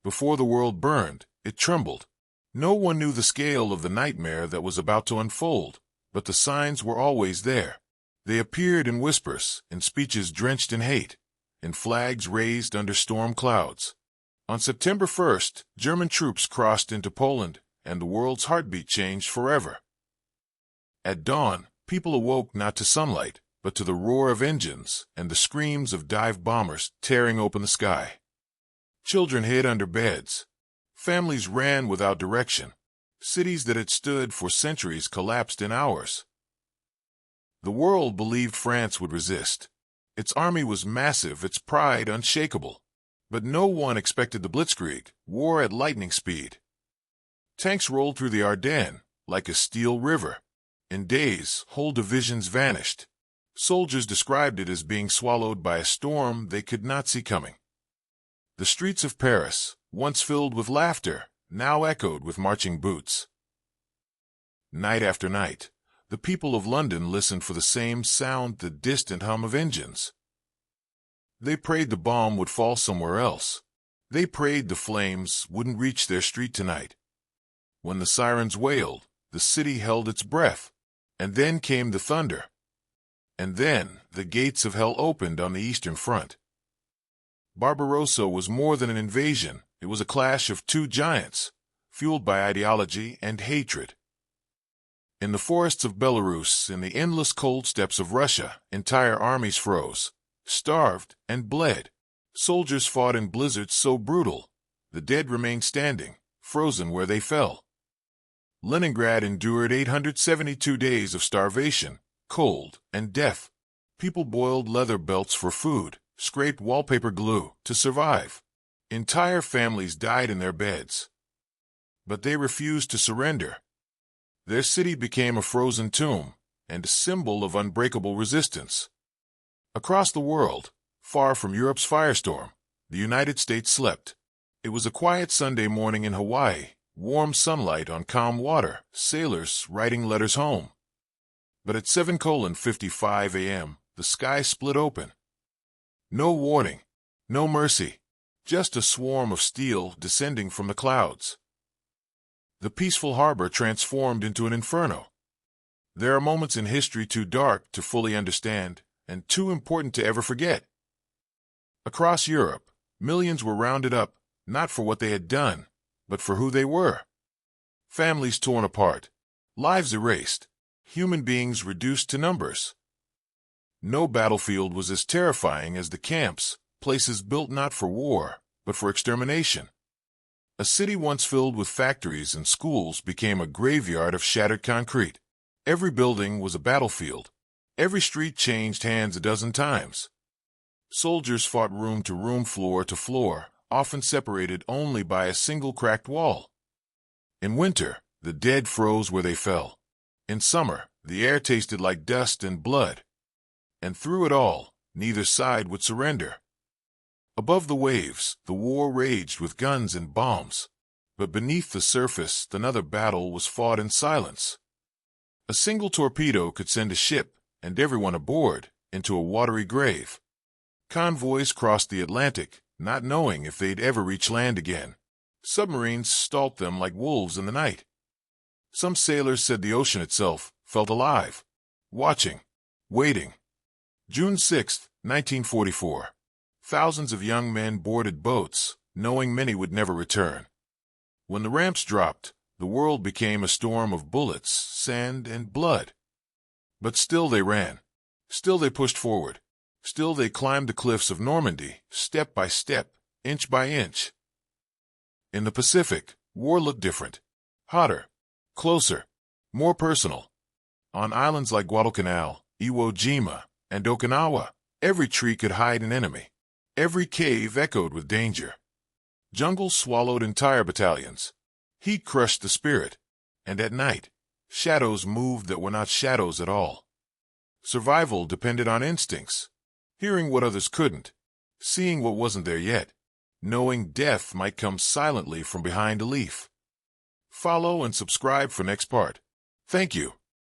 Before the world burned, it trembled. No one knew the scale of the nightmare that was about to unfold, but the signs were always there. They appeared in whispers, in speeches drenched in hate, in flags raised under storm clouds. On September 1st, German troops crossed into Poland, and the world's heartbeat changed forever. At dawn, people awoke not to sunlight, but to the roar of engines and the screams of dive bombers tearing open the sky. Children hid under beds. Families ran without direction. Cities that had stood for centuries collapsed in hours. The world believed France would resist. Its army was massive, its pride unshakable. But no one expected the blitzkrieg, war at lightning speed. Tanks rolled through the Ardennes like a steel river. In days, whole divisions vanished. Soldiers described it as being swallowed by a storm they could not see coming. The streets of Paris, once filled with laughter, now echoed with marching boots. Night after night, the people of London listened for the same sound, the distant hum of engines. They prayed the bomb would fall somewhere else. They prayed the flames wouldn't reach their street tonight. When the sirens wailed, the city held its breath. And then came the thunder. And then the gates of hell opened on the Eastern Front. Barbarossa was more than an invasion. It was a clash of two giants, fueled by ideology and hatred. In the forests of Belarus, in the endless cold steppes of Russia, entire armies froze, starved, and bled. Soldiers fought in blizzards so brutal, the dead remained standing, frozen where they fell. Leningrad endured 872 days of starvation, cold, and death. People boiled leather belts for food, scraped wallpaper glue to survive. Entire families died in their beds. But they refused to surrender. Their city became a frozen tomb and a symbol of unbreakable resistance. Across the world, far from Europe's firestorm, the United States slept. It was a quiet Sunday morning in Hawaii, warm sunlight on calm water, sailors writing letters home. But at 7:55 a.m., the sky split open. No warning, no mercy, just a swarm of steel descending from the clouds. The peaceful harbor transformed into an inferno. There are moments in history too dark to fully understand and too important to ever forget. Across Europe, millions were rounded up, not for what they had done, but for who they were. Families torn apart, lives erased, human beings reduced to numbers. No battlefield was as terrifying as the camps, places built not for war, but for extermination. A city once filled with factories and schools became a graveyard of shattered concrete. Every building was a battlefield. Every street changed hands a dozen times. Soldiers fought room to room, floor to floor, often separated only by a single cracked wall. In winter, the dead froze where they fell. In summer, the air tasted like dust and blood. And through it all, neither side would surrender. Above the waves, the war raged with guns and bombs. But beneath the surface, another battle was fought in silence. A single torpedo could send a ship, and everyone aboard, into a watery grave. Convoys crossed the Atlantic, not knowing if they'd ever reach land again. Submarines stalked them like wolves in the night. Some sailors said the ocean itself felt alive, watching, waiting. June 6, 1944. Thousands of young men boarded boats, knowing many would never return. When the ramps dropped, the world became a storm of bullets, sand, and blood. But still they ran. Still they pushed forward. Still they climbed the cliffs of Normandy, step by step, inch by inch. In the Pacific, war looked different. Hotter, closer, more personal. On islands like Guadalcanal, Iwo Jima, and Okinawa, every tree could hide an enemy. Every cave echoed with danger. Jungles swallowed entire battalions. Heat crushed the spirit. And at night, shadows moved that were not shadows at all. Survival depended on instincts. Hearing what others couldn't. Seeing what wasn't there yet. Knowing death might come silently from behind a leaf. Follow and subscribe for next part. Thank you.